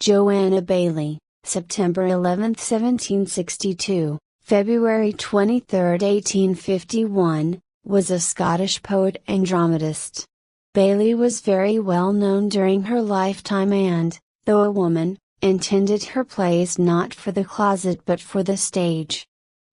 Joanna Baillie, September 11, 1762, February 23, 1851, was a Scottish poet and dramatist. Baillie was very well known during her lifetime and, though a woman, intended her plays not for the closet but for the stage.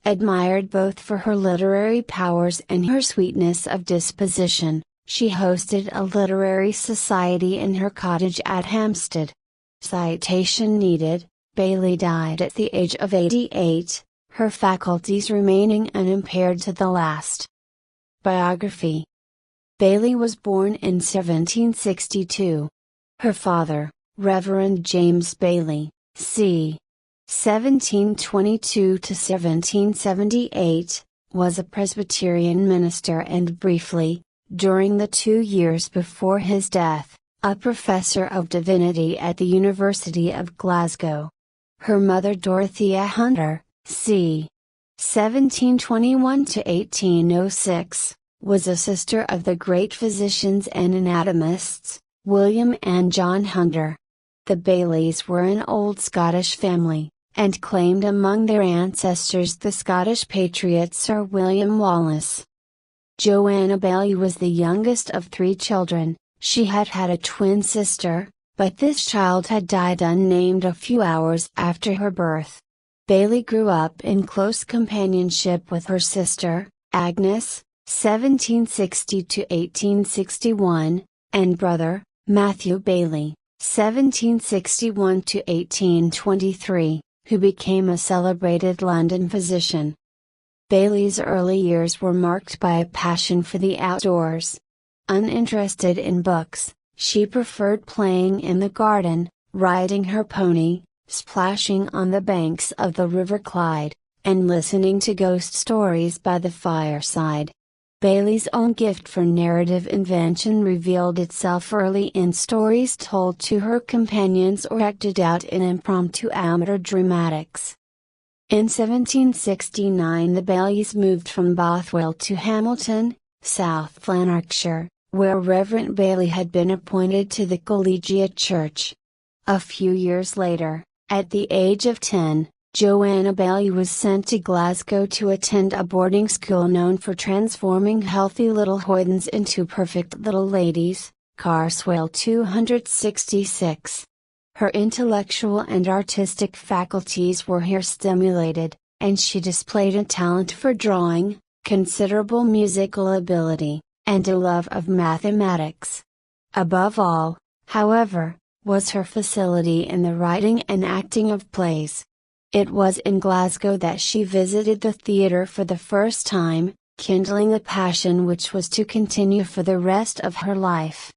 Admired both for her literary powers and her sweetness of disposition, she hosted a literary society in her cottage at Hampstead. Citation needed, Baillie died at the age of 88, her faculties remaining unimpaired to the last. Biography. Baillie was born in 1762. Her father, Reverend James Baillie, c. 1722 to 1778, was a Presbyterian minister and briefly, during the 2 years before his death, a Professor of Divinity at the University of Glasgow. Her mother Dorothea Hunter, c. 1721 to 1806, was a sister of the great physicians and anatomists, William and John Hunter. The Baillies were an old Scottish family, and claimed among their ancestors the Scottish patriot Sir William Wallace. Joanna Baillie was the youngest of 3 children. She had had a twin sister, but this child had died unnamed a few hours after her birth. Baillie grew up in close companionship with her sister, Agnes, 1760 to 1861, and brother, Matthew Baillie, 1761 to 1823, who became a celebrated London physician. Baillie's early years were marked by a passion for the outdoors. Uninterested in books, she preferred playing in the garden, riding her pony, splashing on the banks of the River Clyde, and listening to ghost stories by the fireside. Baillie's own gift for narrative invention revealed itself early in stories told to her companions or acted out in impromptu amateur dramatics. In 1769 the Baillies moved from Bothwell to Hamilton, South Lanarkshire, where Reverend Baillie had been appointed to the collegiate church. A few years later, at the age of 10, Joanna Baillie was sent to Glasgow to attend a boarding school known for transforming healthy little hoydens into perfect little ladies, Carswell 266. Her intellectual and artistic faculties were here stimulated, and she displayed a talent for drawing, considerable musical ability, and a love of mathematics. Above all, however, was her facility in the writing and acting of plays. It was in Glasgow that she visited the theatre for the first time, kindling a passion which was to continue for the rest of her life.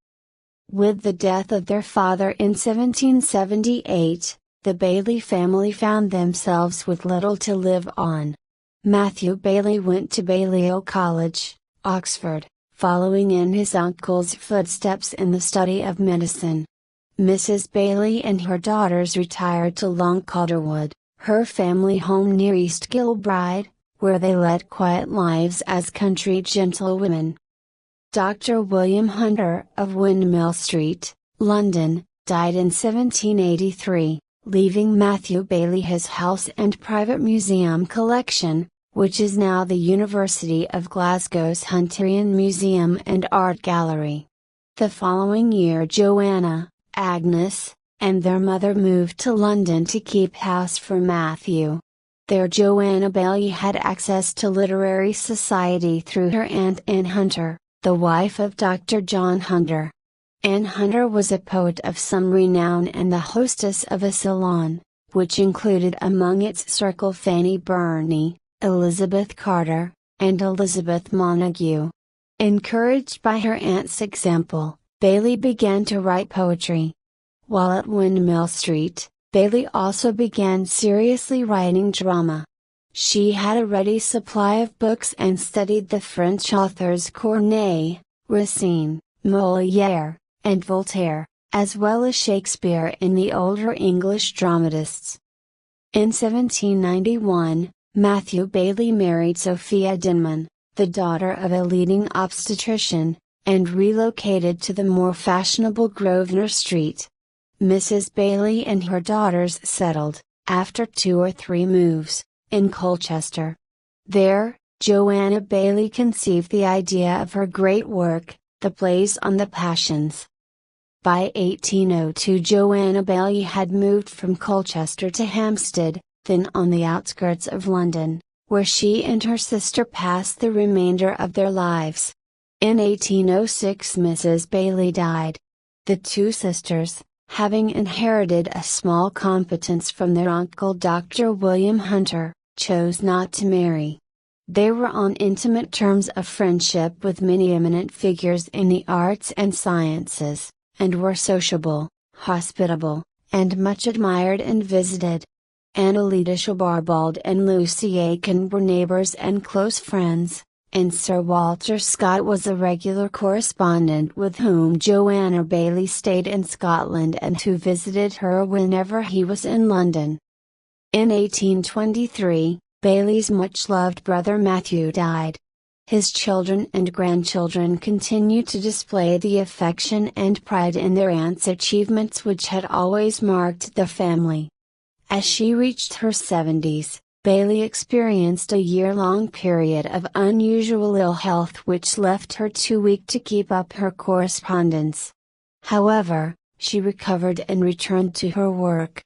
With the death of their father in 1778, the Baillie family found themselves with little to live on. Matthew Baillie went to Balliol College, Oxford, following in his uncle's footsteps in the study of medicine. Mrs. Baillie and her daughters retired to Long Calderwood, her family home near East Kilbride, where they led quiet lives as country gentlewomen. Dr. William Hunter of Windmill Street, London, died in 1783, leaving Matthew Baillie his house and private museum collection, which is now the University of Glasgow's Hunterian Museum and Art Gallery. The following year Joanna, Agnes, and their mother moved to London to keep house for Matthew. There Joanna Baillie had access to literary society through her aunt Anne Hunter, the wife of Dr. John Hunter. Anne Hunter was a poet of some renown and the hostess of a salon, which included among its circle Fanny Burney, Elizabeth Carter, and Elizabeth Montagu. Encouraged by her aunt's example, Baillie began to write poetry. While at Windmill Street, Baillie also began seriously writing drama. She had a ready supply of books and studied the French authors Corneille, Racine, Molière, and Voltaire, as well as Shakespeare and the older English dramatists. In 1791, Matthew Baillie married Sophia Denman, the daughter of a leading obstetrician, and relocated to the more fashionable Grosvenor Street. Mrs. Baillie and her daughters settled, after 2 or 3 moves, in Colchester. There, Joanna Baillie conceived the idea of her great work, the plays on the passions. By 1802 Joanna Baillie had moved from Colchester to Hampstead, then on the outskirts of London, where she and her sister passed the remainder of their lives. In 1806 Mrs. Baillie died. The two sisters, having inherited a small competence from their uncle Dr. William Hunter, chose not to marry. They were on intimate terms of friendship with many eminent figures in the arts and sciences, and were sociable, hospitable, and much admired and visited. Annalita Sharbald and Lucy Aiken were neighbors and close friends, and Sir Walter Scott was a regular correspondent with whom Joanna Baillie stayed in Scotland and who visited her whenever he was in London. In 1823, Baillie's much-loved brother Matthew died. His children and grandchildren continued to display the affection and pride in their aunt's achievements which had always marked the family. As she reached her 70s, Baillie experienced a year-long period of unusual ill health which left her too weak to keep up her correspondence. However, she recovered and returned to her work.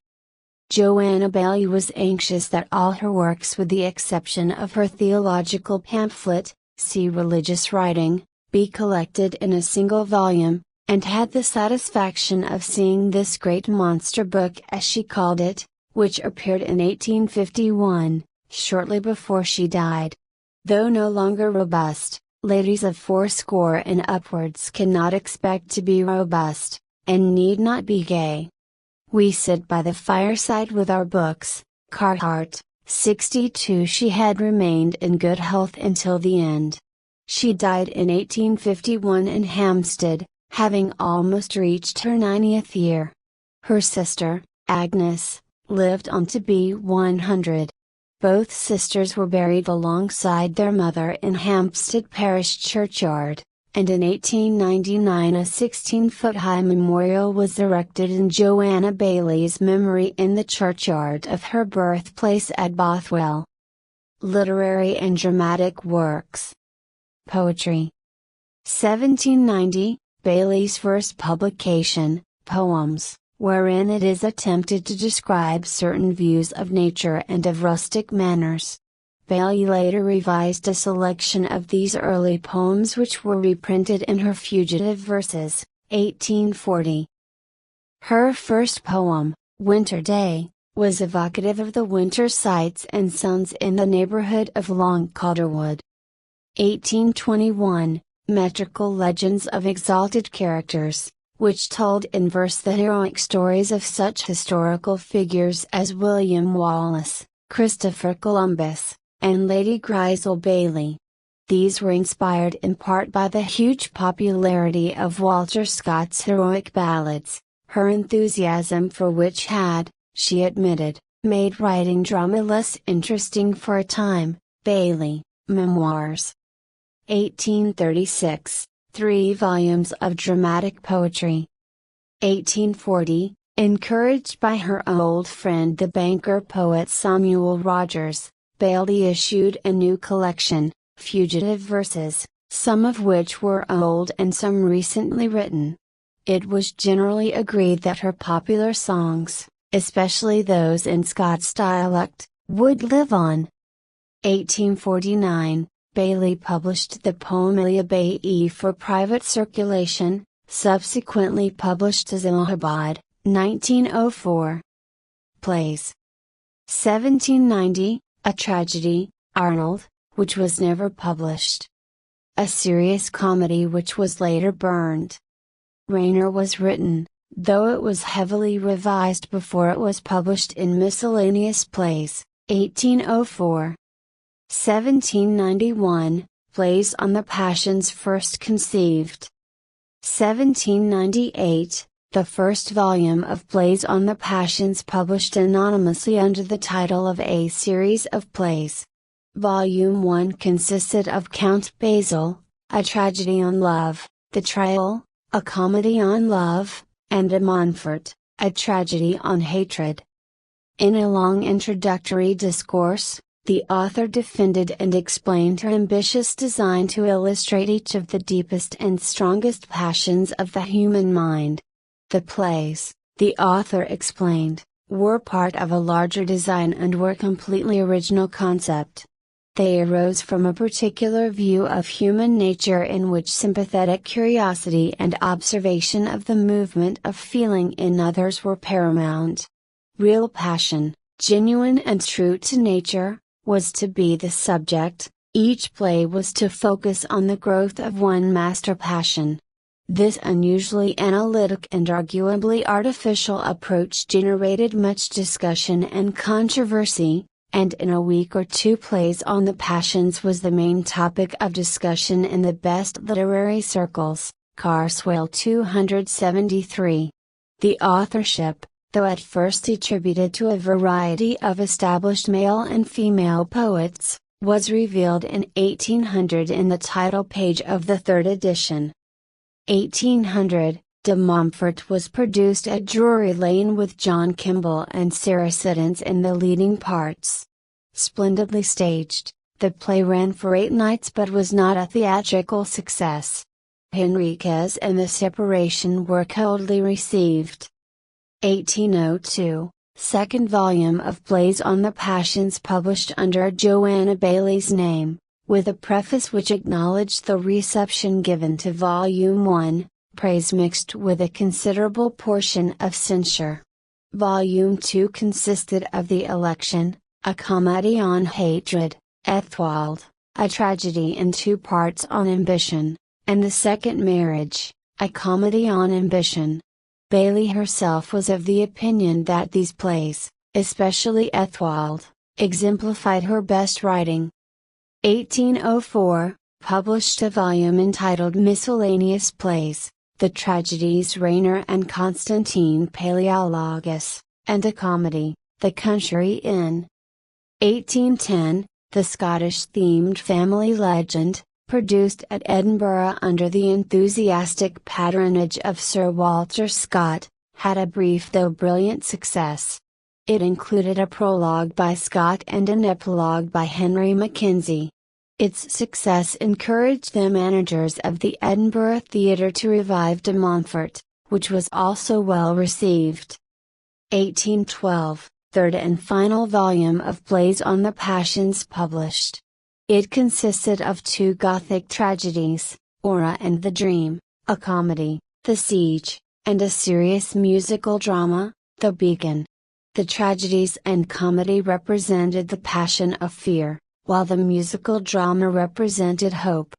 Joanna Baillie was anxious that all her works with the exception of her theological pamphlet, See Religious Writing, be collected in a single volume, and had the satisfaction of seeing this great monster book as she called it, which appeared in 1851, shortly before she died. Though no longer robust, ladies of 80 and upwards cannot expect to be robust, and need not be gay. We sit by the fireside with our books. Carhart, 62. She had remained in good health until the end. She died in 1851 in Hampstead, having almost reached her 90th year. Her sister, Agnes, lived on to be 100. Both sisters were buried alongside their mother in Hampstead Parish Churchyard, and in 1899 a 16-foot-high memorial was erected in Joanna Baillie's memory in the churchyard of her birthplace at Bothwell. Literary and dramatic works. Poetry. 1790, Baillie's first publication, Poems, wherein it is attempted to describe certain views of nature and of rustic manners. Baillie later revised a selection of these early poems which were reprinted in her Fugitive Verses, 1840. Her first poem, Winter Day, was evocative of the winter sights and sounds in the neighborhood of Long Calderwood. 1821, Metrical Legends of Exalted Characters, which told in verse the heroic stories of such historical figures as William Wallace, Christopher Columbus, and Lady Grizzel Baillie. These were inspired in part by the huge popularity of Walter Scott's heroic ballads, her enthusiasm for which had, she admitted, made writing drama less interesting for a time. Baillie, Memoirs. 1836, 3 volumes of dramatic poetry. 1840, encouraged by her old friend the banker poet Samuel Rogers, Baillie issued a new collection, Fugitive Verses, some of which were old and some recently written. It was generally agreed that her popular songs, especially those in Scots dialect, would live on. 1849, Baillie published the poem Baillie for private circulation, subsequently published as Allahabad, 1904. Plays. 1790, A Tragedy, Arnold, which was never published. A serious comedy which was later burned. Rainer was written, though it was heavily revised before it was published in Miscellaneous Plays, 1804. 1791, Plays on the Passions first conceived. 1798, the first volume of Plays on the Passions published anonymously under the title of A Series of Plays. Volume 1 consisted of Count Basil, A Tragedy on Love, The Trial, A Comedy on Love, and A Montfort, a tragedy on hatred. In a long introductory discourse, the author defended and explained her ambitious design to illustrate each of the deepest and strongest passions of the human mind. The plays, the author explained, were part of a larger design and were completely original concept. They arose from a particular view of human nature in which sympathetic curiosity and observation of the movement of feeling in others were paramount. Real passion, genuine and true to nature, was to be the subject. Each play was to focus on the growth of one master passion. This unusually analytic and arguably artificial approach generated much discussion and controversy, and in a week or two plays on the passions was the main topic of discussion in the best literary circles. Carswell 273. The authorship, though at first attributed to a variety of established male and female poets, was revealed in 1800 in the title page of the third edition. 1800, De Montfort was produced at Drury Lane with John Kemble and Sarah Siddons in the leading parts. Splendidly staged, the play ran for 8 nights but was not a theatrical success. Henriquez and the Separation were coldly received. 1802, second volume of Plays on the Passions published under Joanna Baillie's name, with a preface which acknowledged the reception given to Volume 1, praise mixed with a considerable portion of censure. Volume 2 consisted of The Election, a comedy on hatred, Ethwald, a tragedy in 2 parts on ambition, and The Second Marriage, a comedy on ambition. Baillie herself was of the opinion that these plays, especially Ethwald, exemplified her best writing. 1804, published a volume entitled Miscellaneous Plays, The Tragedies Rainer and Constantine Palaeologus, and a comedy, The Country Inn. 1810, the Scottish-themed family legend, produced at Edinburgh under the enthusiastic patronage of Sir Walter Scott, had a brief though brilliant success. It included a prologue by Scott and an epilogue by Henry Mackenzie. Its success encouraged the managers of the Edinburgh Theatre to revive De Montfort, which was also well received. 1812, third and final volume of Plays on the Passions published. It consisted of 2 Gothic tragedies, Aura and the Dream, a comedy, The Siege, and a serious musical drama, The Beacon. The tragedies and comedy represented the passion of fear, while the musical drama represented hope.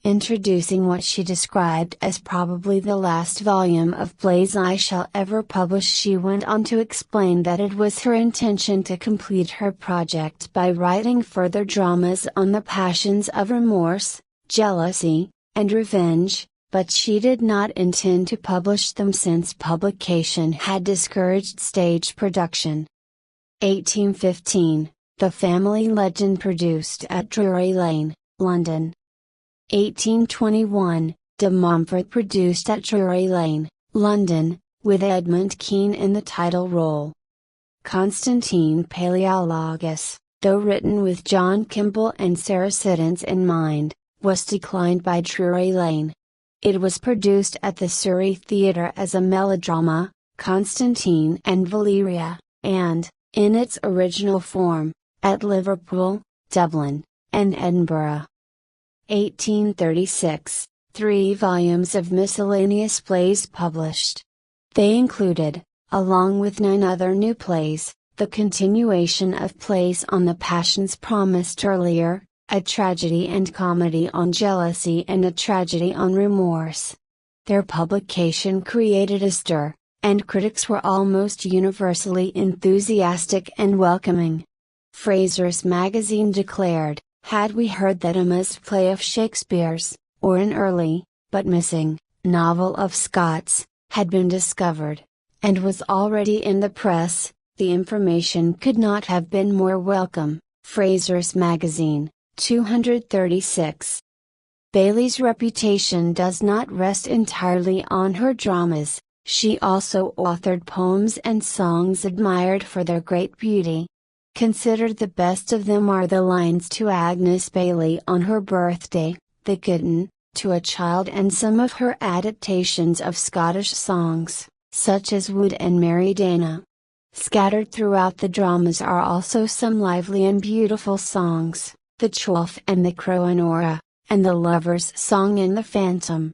Introducing what she described as probably the last volume of plays I shall ever publish, she went on to explain that it was her intention to complete her project by writing further dramas on the passions of remorse, jealousy, and revenge, but she did not intend to publish them since publication had discouraged stage production. 1815, The Family Legend produced at Drury Lane, London. 1821, De Montfort produced at Drury Lane, London, with Edmund Kean in the title role. Constantine Palaeologus, though written with John Kemble and Sarah Siddons in mind, was declined by Drury Lane. It was produced at the Surrey Theatre as a melodrama, Constantine and Valeria, and, in its original form, at Liverpool, Dublin, and Edinburgh. 1836, 3 volumes of miscellaneous plays published. They included, along with 9 other new plays, the continuation of Plays on the Passions promised earlier, a tragedy and comedy on jealousy and a tragedy on remorse. Their publication created a stir, and critics were almost universally enthusiastic and welcoming. Fraser's magazine declared, "Had we heard that a must play of Shakespeare's, or an early, but missing, novel of Scott's, had been discovered, and was already in the press, the information could not have been more welcome." Fraser's Magazine, 236. Baillie's reputation does not rest entirely on her dramas. She also authored poems and songs admired for their great beauty. Considered the best of them are the lines to Agnes Baillie on her birthday, The Kitten, to a Child, and some of her adaptations of Scottish songs, such as Wood and Mary Dana. Scattered throughout the dramas are also some lively and beautiful songs, The Chwolf and the Crow and Ora, and the Lover's Song in The Phantom.